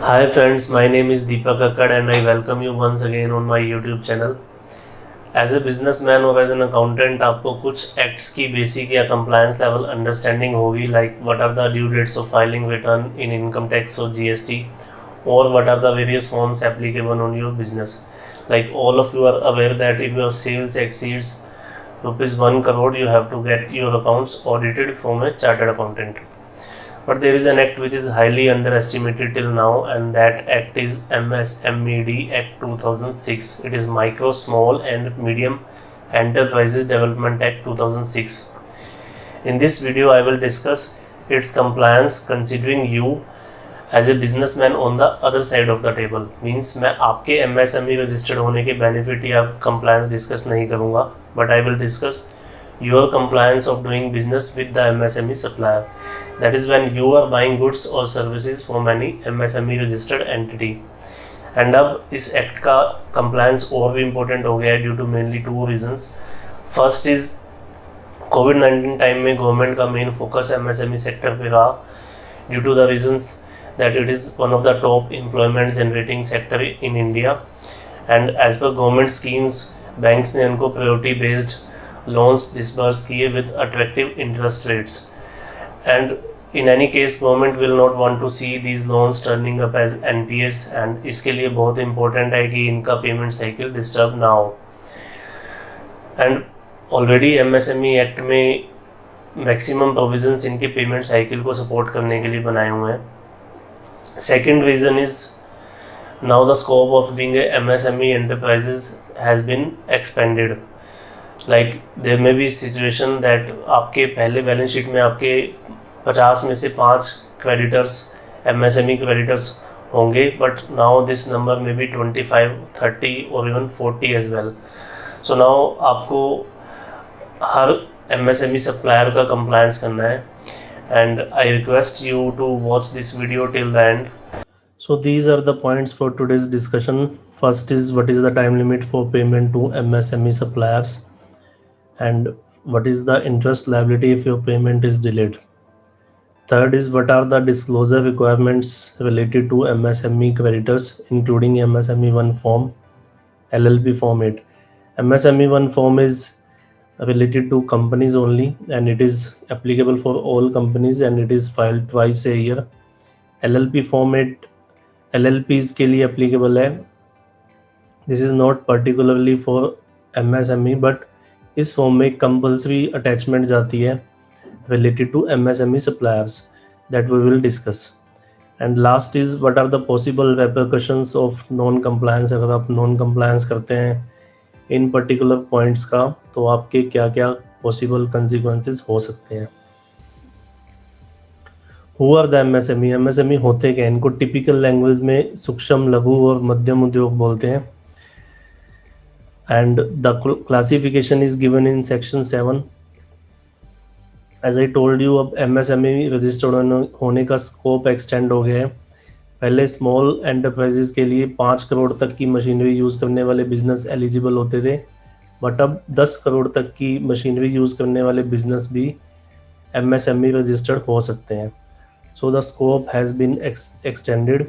Hi friends, my name is Deepak Akkad and I welcome you once again on my YouTube channel. As a businessman or as an accountant, आपको कुछ acts की basic या compliance level understanding होगी, like what are the due dates of filing return in income tax or GST, or what are the various forms applicable on your business. Like all of you are aware that if your sales exceeds rupees 1 crore, you have to get your accounts audited from a chartered accountant. But there is an act which is highly underestimated till now, and that act is MSMED Act 2006. It is Micro, Small and Medium Enterprises Development Act 2006. In this video, I will discuss its compliance considering you as a businessman on the other side of the table. Means मैं आपके MSME registered होने के benefit या compliance discuss नहीं करूँगा, but I will discuss your compliance of doing business with the MSME supplier. That is when you are buying goods or services from any MSME registered entity. And अब इस act का compliance और भी important हो गया है due to mainly two reasons. First is COVID-19 time में government का मेन फोकस MSME सेक्टर पे रहा due to the reasons that it is one of the top employment generating sector in India. And as per government schemes, banks ने उनको priority based loans disburse किए with attractive interest rates. And in any case, government will not want to see these loans turning up as NPS, and इसके लिए बहुत important है कि इनका payment cycle disturb ना हो. And already MSME Act में maximum provisions इनके payment cycle को support करने के लिए बनाए हुए हैं. Second reason is now the scope of being a MSME enterprises has been expanded. Like there may be situation that आपके पहले बैलेंस शीट में आपके 50 में से 5 क्रेडिटर्स MSME क्रेडिटर्स होंगे, बट नाउ दिस नंबर में भी 25, 30 और even 40 as well. So now आपको हर MSME सप्लायर का कंप्लायंस करना है, and I request you to watch this video till the end. So these are the points for today's discussion. First is what is the time limit for payment to MSME suppliers, and what is the interest liability if your payment is delayed. Third is what are the disclosure requirements related to MSME creditors, including MSME1 form, LLP form 8. MSME1 form is related to companies only, and it is applicable for all companies, and it is filed twice a year. LLP form 8 LLPs के लिए applicable है. This is not particularly for MSME, but इस form में compulsory attachment जाती है related to MSME suppliers that we will discuss. And last is what are the possible repercussions of non-compliance. अगर आप non-compliance करते हैं इन particular points का, तो आपके क्या क्या possible consequences हो सकते हैं. Who are the MSME? MSME होते क्या? इनको typical language में सूक्ष्म, लघु और मध्यम उद्योग बोलते हैं. And the classification is given in section 7. As I told you, अब MSME रजिस्टर्ड होने का स्कोप एक्सटेंड हो गया है. पहले स्मॉल एंटरप्राइजेस के लिए 5 करोड़ तक की मशीनरी यूज़ करने वाले बिजनेस एलिजिबल होते थे, बट अब 10 करोड़ तक की मशीनरी यूज़ करने वाले बिजनेस भी MSME रजिस्टर्ड हो सकते हैं. So the scope has been extended,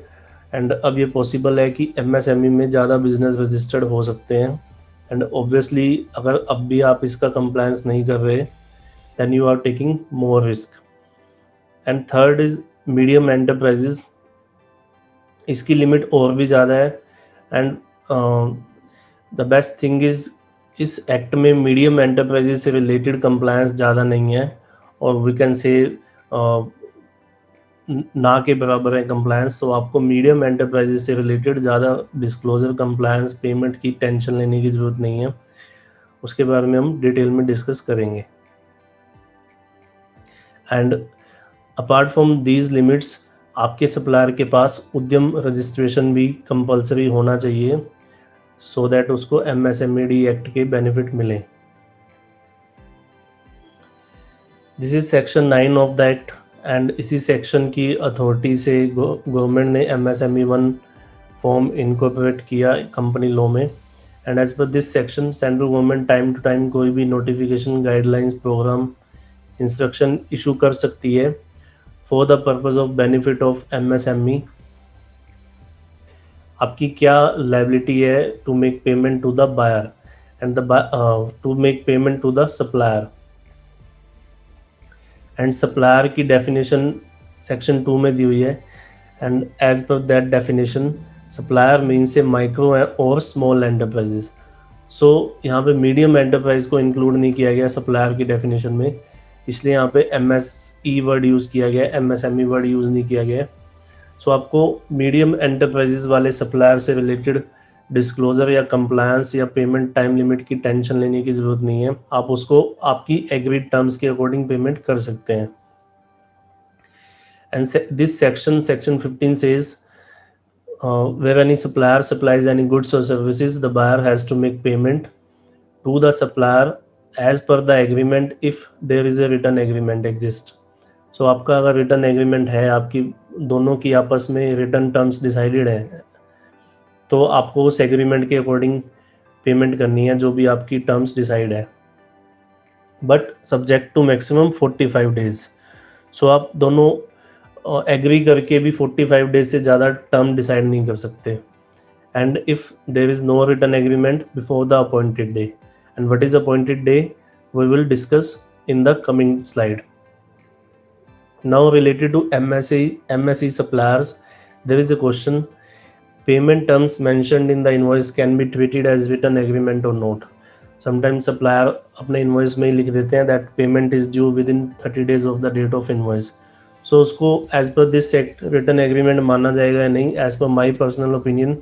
and अब ये पॉसिबल है कि MSME में ज़्यादा बिजनेस रजिस्टर्ड हो सकते हैं. एंड ऑब्वियसली अगर अब भी आप इसका कंप्लायंस नहीं कर रहे, then you are taking more risk. And third is medium enterprises. इसकी लिमिट और भी ज़्यादा है, and the best thing is इस एक्ट में मीडियम एंटरप्राइजेस से रिलेटेड कंप्लायंस ज़्यादा नहीं है, और वी कैन से ना के बराबर है कंप्लायंस. तो आपको मीडियम एंटरप्राइजेस से रिलेटेड ज़्यादा डिस्क्लोजर कंप्लायंस पेमेंट की टेंशन लेने की ज़रूरत नहीं है. उसके बारे में हम डिटेल में डिस्कस करेंगे. And apart from these limits, आपके सप्लायर के पास उद्यम रजिस्ट्रेशन भी कंपलसरी होना चाहिए, सो दैट उसको MSMED एक्ट के बेनिफिट मिले. This is section 9 of the act, and इसी सेक्शन की अथॉरिटी से गवर्नमेंट ने MSME1 फॉर्म इनकॉर्पोरेट किया कंपनी लॉ में. And as per this section, central government time to time कोई भी notification, guidelines, programme, instruction issue कर सकती है for the purpose of benefit of MSME. आपकी क्या लाइबिलिटी है to make payment to the buyer and to make payment to the supplier. And supplier की definition section 2 में दी हुई है, and as per that definition supplier means a micro और small enterprises. So यहाँ पे मीडियम एंटरप्राइज को include नहीं किया गया सप्लायर की डेफिनेशन में, इसलिए यहाँ पे MSE वर्ड यूज़ किया गया, MSME वर्ड यूज़ नहीं किया गया। सो आपको मीडियम एंटरप्राइजेस वाले सप्लायर से रिलेटेड डिस्क्लोजर या कंप्लायंस या पेमेंट टाइम लिमिट की टेंशन लेने की ज़रूरत नहीं है, आप उसको आपकी एग्रीड टर्म्स के अकॉर्डिंग पेमेंट कर सकते हैं। And this section 15 says where any supplier supplies any goods or services, the buyer has to make payment to the supplier as per the agreement if there is a written agreement exist. So आपका अगर return agreement है, आपकी दोनों की आपस में return terms decided है, तो आपको उस एग्रीमेंट के अकॉर्डिंग पेमेंट करनी है जो भी आपकी टर्म्स डिसाइड है, but subject to maximum 45 days. So आप दोनों एग्री करके भी 45 डेज से ज़्यादा टर्म डिसाइड नहीं कर सकते। And if there is no written agreement before the appointed day, and what is appointed day we will discuss in the coming slide. Now related to MSE suppliers, there is a question: payment terms mentioned in the invoice can be treated as written agreement or not. Sometimes supplier अपने invoice में ही लिख देते हैं that payment is due within 30 days of the date of invoice. So उसको as per this act written agreement माना जाएगा या नहीं? As per my personal opinion,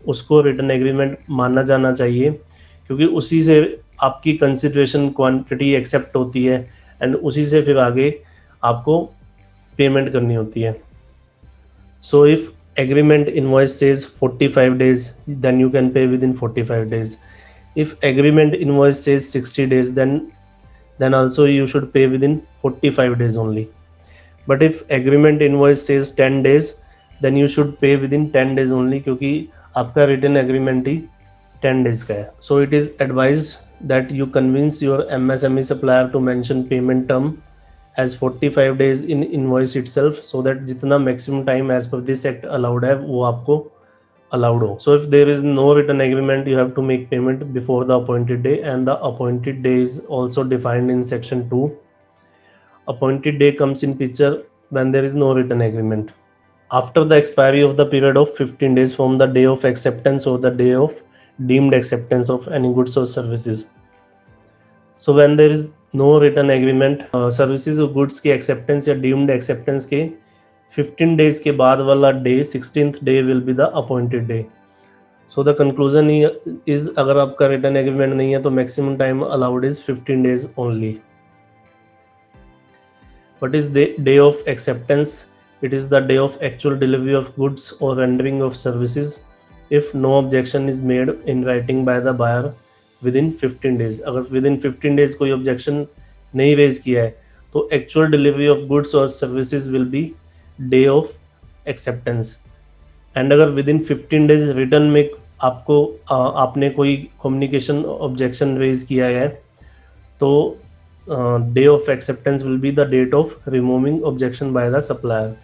उसको written agreement माना जाना चाहिए, क्योंकि उसी से आपकी कंसिडरेशन क्वांटिटी एक्सेप्ट होती है एंड उसी से फिर आगे आपको पेमेंट करनी होती है। So if agreement invoice says 45 days, then you can pay within 45 days. If agreement invoice says 60 days, then also you should pay within 45 days only. But if agreement invoice says 10 days, then you should pay within 10 days only, क्योंकि आपका written agreement ही 10 days का है. So it is advised that you convince your MSME supplier to mention payment term as 45 days in invoice itself, so that जितना maximum time as per this act allowed है वो आपको allowed हो. So if there is no written agreement, you have to make payment before the appointed day, and the appointed day is also defined in section 2. Appointed day comes in picture when there is no written agreement. After the expiry of the period of 15 days from the day of acceptance or the day of deemed acceptance of any goods or services. So when there is no written agreement, services और goods की acceptance या deemed acceptance के 15 days के बाद वाला day 16th day will be the appointed day. So the conclusion is, अगर आपका written agreement नहीं है तो maximum time allowed is 15 days only. What is the day of acceptance? It is the day of actual delivery of goods or rendering of services if no objection is made in writing by the buyer within 15 days. अगर within 15 days कोई objection नहीं raise किया है तो actual delivery of goods or services will be day of acceptance. And अगर within 15 days return में आपने कोई communication objection raise किया है तो day of acceptance will be the date of removing objection by the supplier.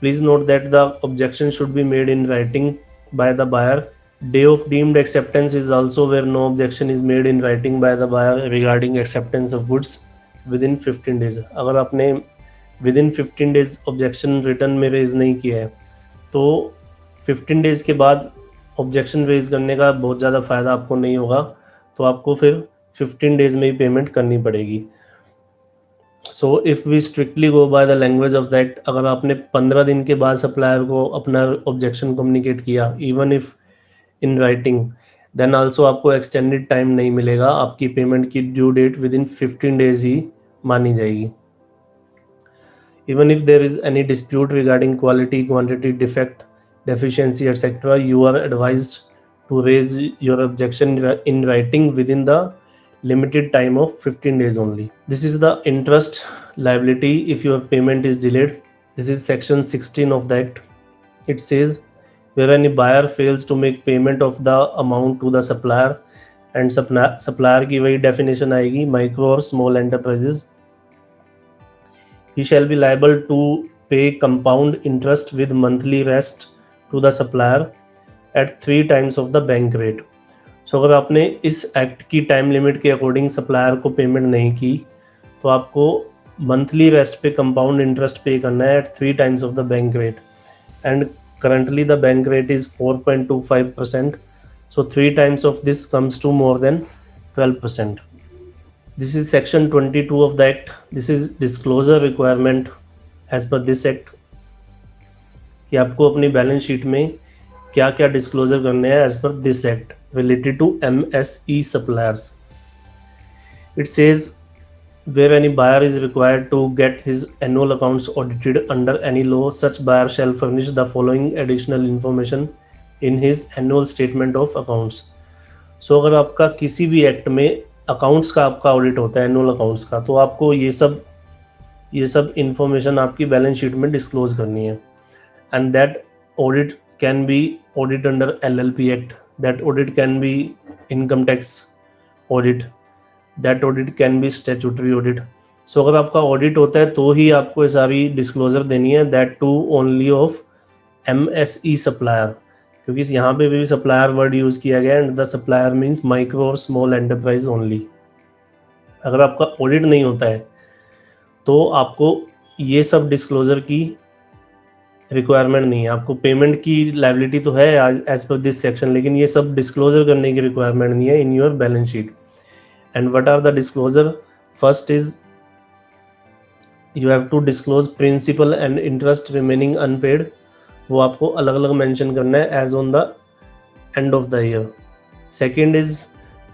Please note that the objection should be made in writing by the buyer. Day of deemed acceptance is also where no objection is made in writing by the buyer regarding acceptance of goods within 15 days. अगर आपने within 15 days objection written में raise नहीं किया है तो 15 days के बाद objection raise करने का बहुत ज़्यादा फ़ायदा आपको नहीं होगा, तो आपको फिर 15 days में ही पेमेंट करनी पड़ेगी. So if we strictly go by the language of that, अगर आपने 15 दिन के बाद सप्लायर को अपना ऑब्जेक्शन कम्युनिकेट किया even if in writing, then also आपको एक्सटेंडेड टाइम नहीं मिलेगा, आपकी पेमेंट की due date within 15 days ही मानी जाएगी. Even if there is any dispute regarding quality, quantity, defect, deficiency, etc., you are advised to raise your objection in writing within the limited time of 15 days only. This is the interest liability if your payment is delayed. This is section 16 of the act. It says where any buyer fails to make payment of the amount to the supplier, and supplier की वही definition आएगी, micro और small enterprises, he shall be liable to pay compound interest with monthly rest to the supplier at 3 times of the bank rate. सो अगर आपने इस act की time limit के according supplier को पेमेंट नहीं की तो आपको मंथली रेस्ट पे कंपाउंड इंटरेस्ट पे करना है eight 3 times of the bank rate, and currently the bank rate is 4.25%, so 3 times of this comes to more than 12%. This is section 22 of the act. This is disclosure requirement as per this act, कि आपको अपनी balance sheet में क्या क्या disclosure करने हैं as per this act related to MSE suppliers. It says where any buyer is required to get his annual accounts audited under any law, such buyer shall furnish the following additional information in his annual statement of accounts. So अगर आपका किसी भी act में accounts का आपका audit होता है, annual accounts का, तो आपको ये सब इंफॉर्मेशन आपकी बैलेंस शीट में डिस्क्लोज करनी है. And that audit can be audit under LLP act. That audit can be income tax audit. That audit can be statutory audit. So अगर आपका ऑडिट होता है तो ही आपको ये सारी डिस्क्लोजर देनी है, that too only of MSE supplier, क्योंकि यहाँ पे भी सप्लायर वर्ड यूज़ किया गया है and the supplier means micro और स्मॉल एंटरप्राइज ओनली. अगर आपका ऑडिट नहीं होता है तो आपको ये सब डिस्क्लोजर की रिक्वायरमेंट नहीं है. आपको पेमेंट की लाइबिलिटी तो है एज पर दिस सेक्शन, लेकिन ये सब डिस्क्लोजर करने की रिक्वायरमेंट नहीं है in your balance sheet. And what are the disclosure? First is you have to disclose principal and interest remaining unpaid. वो आपको अलग अलग मेंशन करना है as on the end of the year. Second is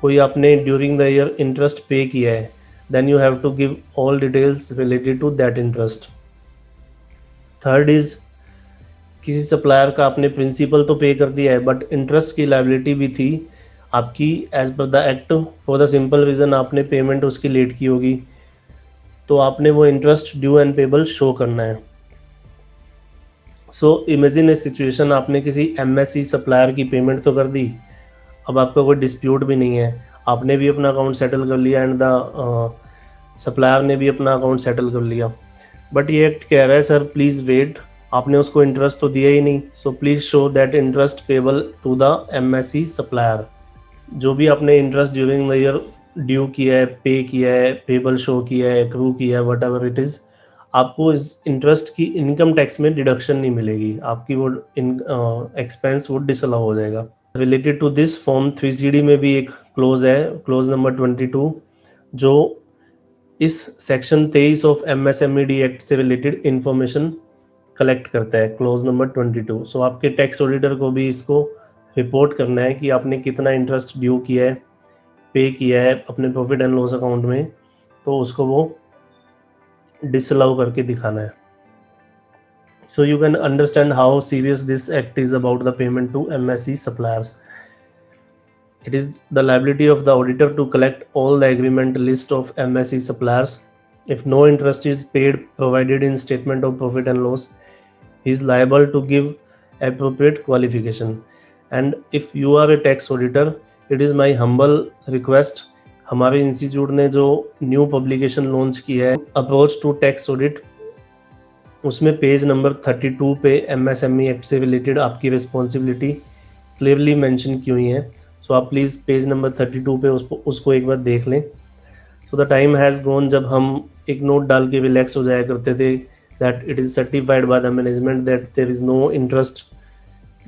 कोई आपने during the year interest pay किया है, then you have to give all details related to that interest. Third is किसी सप्लायर का आपने प्रिंसिपल तो पे कर दिया है बट इंटरेस्ट की लायबिलिटी भी थी आपकी as per the act, for the simple reason आपने पेमेंट उसकी लेट की होगी, तो आपने वो interest due and payable show करना है. सो इमेजिन ए सिचुएशन, आपने किसी MSE सप्लायर की पेमेंट तो कर दी, अब आपका कोई डिस्प्यूट भी नहीं है, आपने भी अपना अकाउंट सेटल कर लिया एंड द सप्लायर ने भी अपना अकाउंट सेटल कर लिया, बट ये एक्ट कह रहा है सर प्लीज़ वेट, आपने उसको इंटरेस्ट तो दिया ही नहीं, so please show that interest payable to the MSE supplier. जो भी आपने interest during the year due किया है, पे किया है, पेबल शो किया है, एक्रू किया है, वट एवर इट इज़, आपको इस इंटरेस्ट की इनकम टैक्स में डिडक्शन नहीं मिलेगी, आपकी वो एक्सपेंस वो डिसअलाउ हो जाएगा. Related to this form 3CD में भी एक क्लोज है, क्लोज नंबर 22, जो इस सेक्शन 23 ऑफ MSMED एक्ट से रिलेटेड इंफॉर्मेशन कलेक्ट करता है, क्लोज नंबर 22. सो आपके टैक्स ऑडिटर को भी इसको रिपोर्ट करना है कि आपने कितना इंटरेस्ट ड्यू किया है, पे किया है अपने प्रॉफिट एंड लॉस अकाउंट में, तो उसको वो डिसअलाउ करके दिखाना है. So you can understand how serious this act is about the payment to MSE suppliers. It is the liability of the auditor to collect all the agreement list of MSE suppliers. If no interest is paid provided in statement of profit and loss, he is liable to give appropriate qualification. And if you are a tax auditor, it is my humble request, हमारे institute ने जो new publication launch किया है approach to tax audit, उसमें page number 32 पे MSME act से related आपकी responsibility clearly mention की हुई है. सो आप प्लीज़ पेज नंबर 32 पे उसको एक बार देख लें. So the time has gone जब हम एक नोट डाल के रिलैक्स हो जाया करते थे that it is certified by the management that there is no interest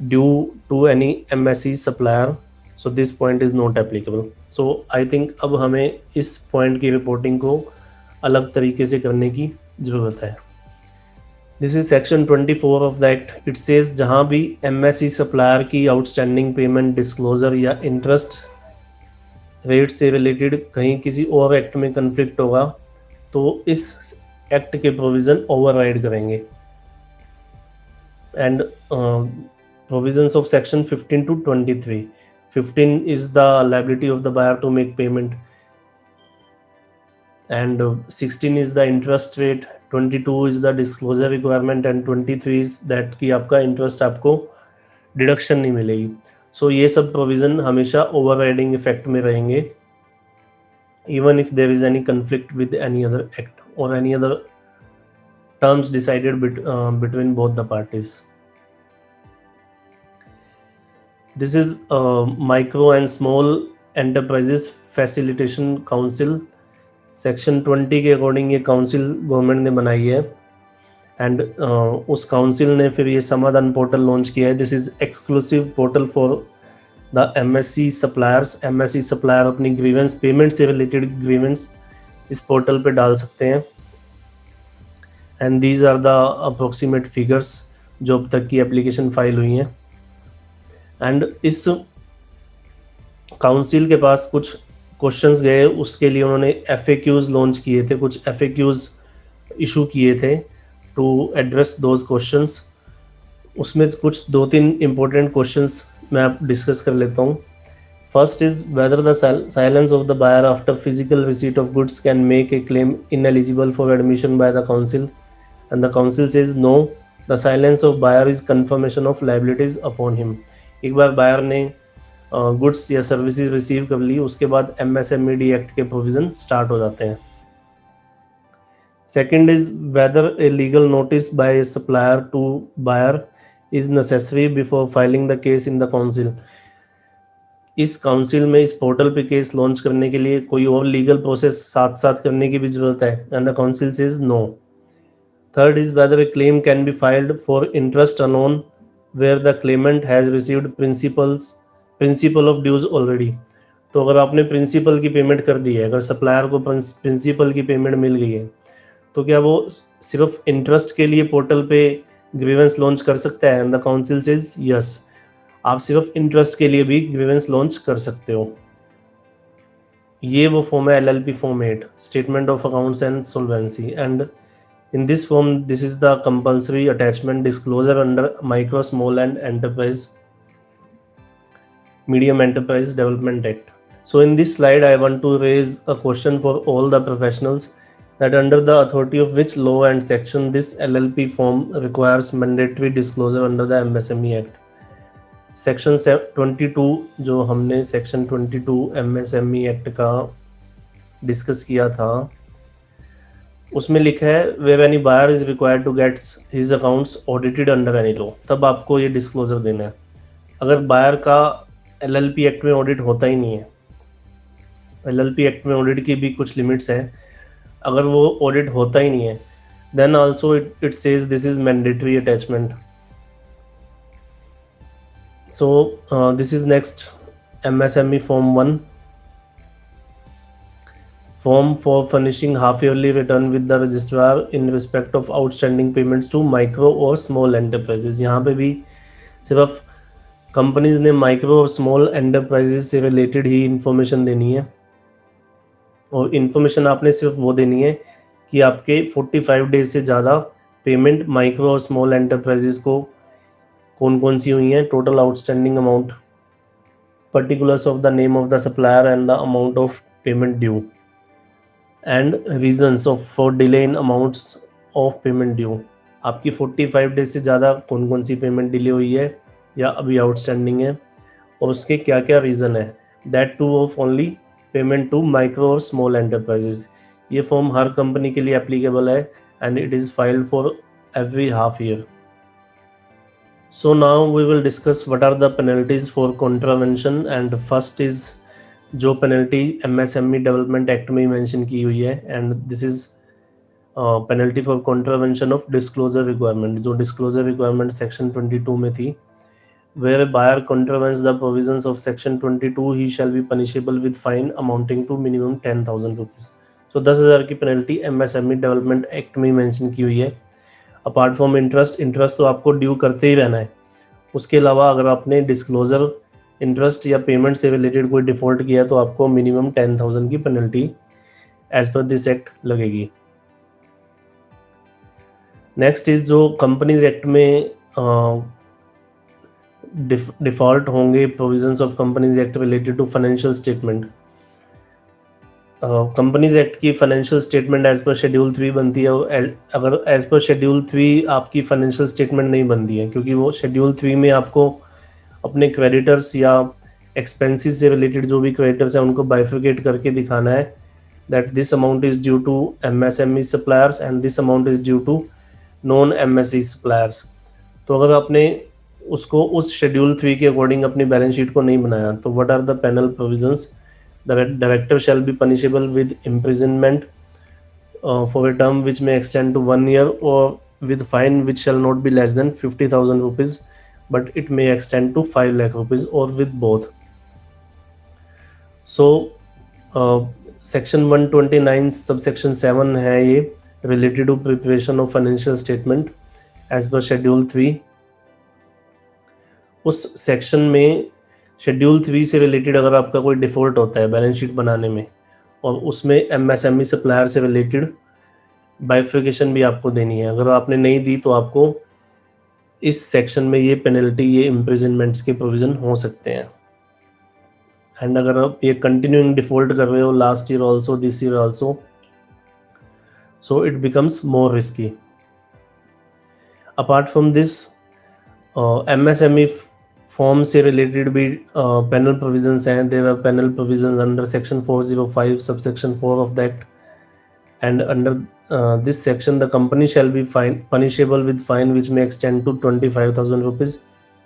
due to any MSE supplier, so this point is not applicable. So I think अब हमें इस पॉइंट की रिपोर्टिंग को अलग तरीके से करने की ज़रूरत है. This is section 24 of the act. It says जहाँ भी MSE सप्लायर की आउटस्टैंडिंग पेमेंट डिस्क्लोजर या इंटरेस्ट रेट से रिलेटेड कहीं किसी और एक्ट में कन्फ्लिक्ट होगा तो इस एक्ट के प्रोविज़न ओवरराइड करेंगे. And provisions of section 15 to 23. 15 is the liability of the buyer to make payment, and 16 is the interest rate, 22 is the disclosure requirement, and 23 is that कि आपका interest आपको deduction नहीं मिलेगी. सो ये सब provision हमेशा overriding effect में रहेंगे, even if there is any conflict with any other act or any other terms decided between both the parties. This is micro and small enterprises facilitation council. Section 20 के according ये council government ने बनाई है and उस council ने फिर ये समाधान पोर्टल लॉन्च किया है। This is exclusive portal for the MSE suppliers. MSE supplier अपनी ग्रीवेंस, पेमेंट से रिलेटेड ग्रीवेंस इस पोर्टल पे डाल सकते हैं and these are the approximate figures जो अब तक की एप्लीकेशन फाइल हुई हैं। एंड इस काउंसिल के पास कुछ क्वेश्चंस गए, उसके लिए उन्होंने FAQs लॉन्च किए थे, कुछ FAQs इशू किए थे टू एड्रेस दोज क्वेश्चंस। उसमें कुछ 2-3 इंपॉर्टेंट क्वेश्चंस मैं आप डिस्कस कर लेता हूँ। First is whether the silence of the buyer after physical receipt of goods can make a claim ineligible for admission by the council and the council says no, the silence of buyer is confirmation of liabilities upon him. एक बार buyer ने goods या services receive कर ली, उसके बाद MSMED act के provision start हो जाते हैं। Second is whether a legal notice by supplier to buyer is necessary before filing the case in the council. इस काउंसिल में, इस पोर्टल पे केस लॉन्च करने के लिए कोई और लीगल प्रोसेस साथ साथ करने की भी जरूरत है, and the council says no. Third is whether a claim can be filed for interest alone where the claimant has received principal of dues already. तो अगर आपने प्रिंसिपल की पेमेंट कर दी है, अगर सप्लायर को प्रिंसिपल की पेमेंट मिल गई है, तो क्या वो सिर्फ इंटरेस्ट के लिए पोर्टल पे ग्रीवेंस लॉन्च कर सकता है? And the council says yes, आप सिर्फ इंटरेस्ट के लिए भी ग्रीवेंस लॉन्च कर सकते हो। ये वो फॉर्म है LLP form 8, statement of accounts and solvency, and in this form this is the compulsory attachment disclosure under micro small and enterprise medium enterprise development act. So in this slide I want to raise a question for all the professionals that under the authority of which law and section this LLP form requires mandatory disclosure under the MSME act. section 22 जो हमने section 22 MSME act का discuss किया था, उसमें लिखा है where any buyer is required to get his accounts audited under any law, तब आपको ये डिस्क्लोजर देना है। अगर बायर का LLP एक्ट में ऑडिट होता ही नहीं है, LLP एक्ट में ऑडिट की भी कुछ लिमिट्स हैं, अगर वो ऑडिट होता ही नहीं है, then also it says this is mandatory attachment. So this is next MSME form 1, form for furnishing half yearly return with the registrar in respect of outstanding payments to micro और small enterprises। यहाँ पे भी सिर्फ companies ने micro और small enterprises से related ही information देनी है, और इंफॉर्मेशन आपने सिर्फ वो देनी है कि आपके 45 डेज से ज़्यादा पेमेंट माइक्रो और स्मॉल एंटरप्राइजेस को कौन कौन सी हुई हैं, total outstanding amount, particulars of the name of the supplier and the amount of payment due, and reasons of for delay in amounts of payment due. आपकी 45 days से ज़्यादा कौन कौन सी पेमेंट डिले हुई है या अभी आउटस्टैंडिंग है, और उसके क्या क्या रीज़न है, that too of only payment to micro और स्मॉल एंटरप्राइजेज। ये फॉर्म हर कंपनी के लिए एप्लीकेबल है and it is filed for every half year. So now we will discuss what are the penalties for contravention, and first is जो penalty MSME development act में ही mention की हुई है, and this is penalty for contravention of disclosure requirement, जो disclosure requirement section 22 में थी। Where buyer contravenes the provisions of section 22 he shall be punishable with fine amounting to minimum 10,000 rupees. So 10,000 की penalty MSME development act में ही mention की हुई है। Apart from interest तो आपको ड्यू करते ही रहना है, उसके अलावा अगर आपने डिस्क्लोजर, इंटरेस्ट या पेमेंट से रिलेटेड कोई डिफॉल्ट किया तो आपको मिनिमम 10,000 की penalty as per this act लगेगी। नेक्स्ट इज जो कंपनीज एक्ट में डिफॉल्ट होंगे provisions of companies act related to financial statement. Companies act की financial statement as per schedule 3 बनती है, अगर एज पर शेड्यूल 3 आपकी फाइनेंशियल स्टेटमेंट नहीं बनती है, क्योंकि वो शेड्यूल 3 में आपको अपने क्रेडिटर्स या एक्सपेंसेस से रिलेटेड जो भी क्रेडिटर्स हैं उनको बाइफिकेट करके दिखाना है that this amount is due to MSME suppliers and this amount is due to non MSE suppliers. तो अगर आपने उसको उस शेड्यूल 3 के अकॉर्डिंग अपनी बैलेंस शीट को नहीं बनाया, तो what are the penal provisions? The director shall be punishable with imprisonment for a term which may extend to 1 year, or with fine which shall not be less than 50,000 rupees, but it may extend to 5 lakh rupees, or with both. So section 129 subsection 7 है ये, related to preparation of financial statement as per schedule 3. उस section में schedule 3 से related अगर आपका कोई default होता है बैलेंस शीट बनाने में, और उसमें एमएसएमई सप्लायर से रिलेटेड बाइफिकेशन भी आपको देनी है, अगर आपने नहीं दी तो आपको इस सेक्शन में ये पेनल्टी, ये इम्प्रिजनमेंट्स के प्रोविजन हो सकते हैं. एंड अगर आप ये कंटिन्यूइंग डिफॉल्ट कर रहे हो last year also, this year also, so it becomes more risky. Apart from this MSME form से रिलेटेड भी पेनल प्रोविजंस हैं. There are penal provisions under section 405 subsection 4 of the act, and under this section the company shall be punishable with fine which may extend to 25,000 rupees.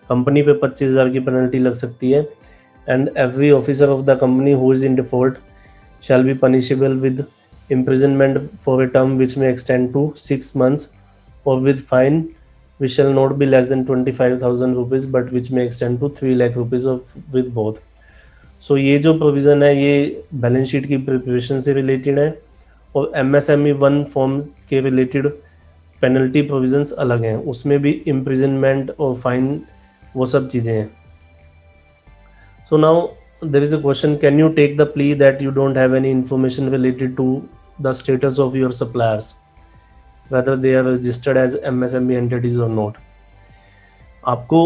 Company पे 25,000 की penalty लग सकती है. And every officer of the company who is in default shell be punishable with imprisonment for a term which may extend to 6 months, or with fine which shall not be less than 25,000 rupees, but which may extend to 3 lakh rupees of with both. So ये जो provision है ये balance sheet की preparation से related है, और MSME 1 form के related penalty provisions अलग हैं, उसमें भी इम्प्रिजनमेंट और फाइन वो सब चीज़ें हैं. So now there is a question, can you take the plea that you don't have any information related to the status of your suppliers, whether they are registered as MSME entities or not? आपको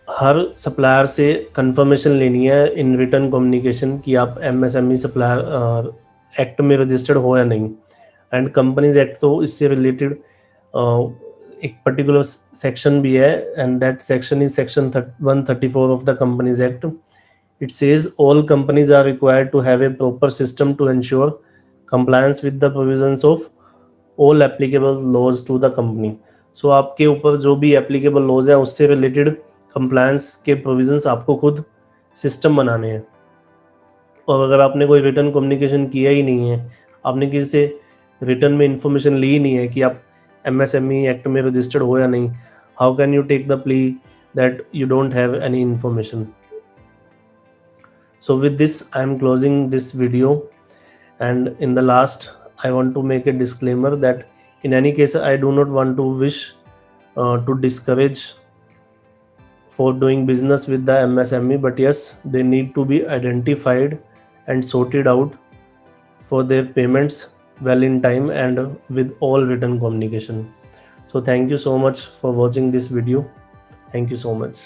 हर supplier से confirmation लेनी है in return communication कि आप MSME supplier act में registered हो या नहीं. एंड कंपनीज एक्ट तो इससे रिलेटेड एक पर्टिकुलर सेक्शन भी है, and that section is section 134 of the companies act. It says all companies are required to have a proper system to ensure compliance with the provisions of all applicable laws to the company. So आपके ऊपर जो भी applicable laws हैं उससे related compliance के provisions आपको खुद system बनाने हैं. और अगर आपने कोई written communication किया ही नहीं है, आपने किसी से written में information ली ही नहीं है कि आप MSME Act में registered हो या नहीं, how can you take the plea that you don't have any information? So with this I am closing this video, and in the last I want to make a disclaimer that in any case I do not want to wish to discourage for doing business with the MSME, but yes, they need to be identified and sorted out for their payments well in time and with all written communication. So thank you so much for watching this video. Thank you so much.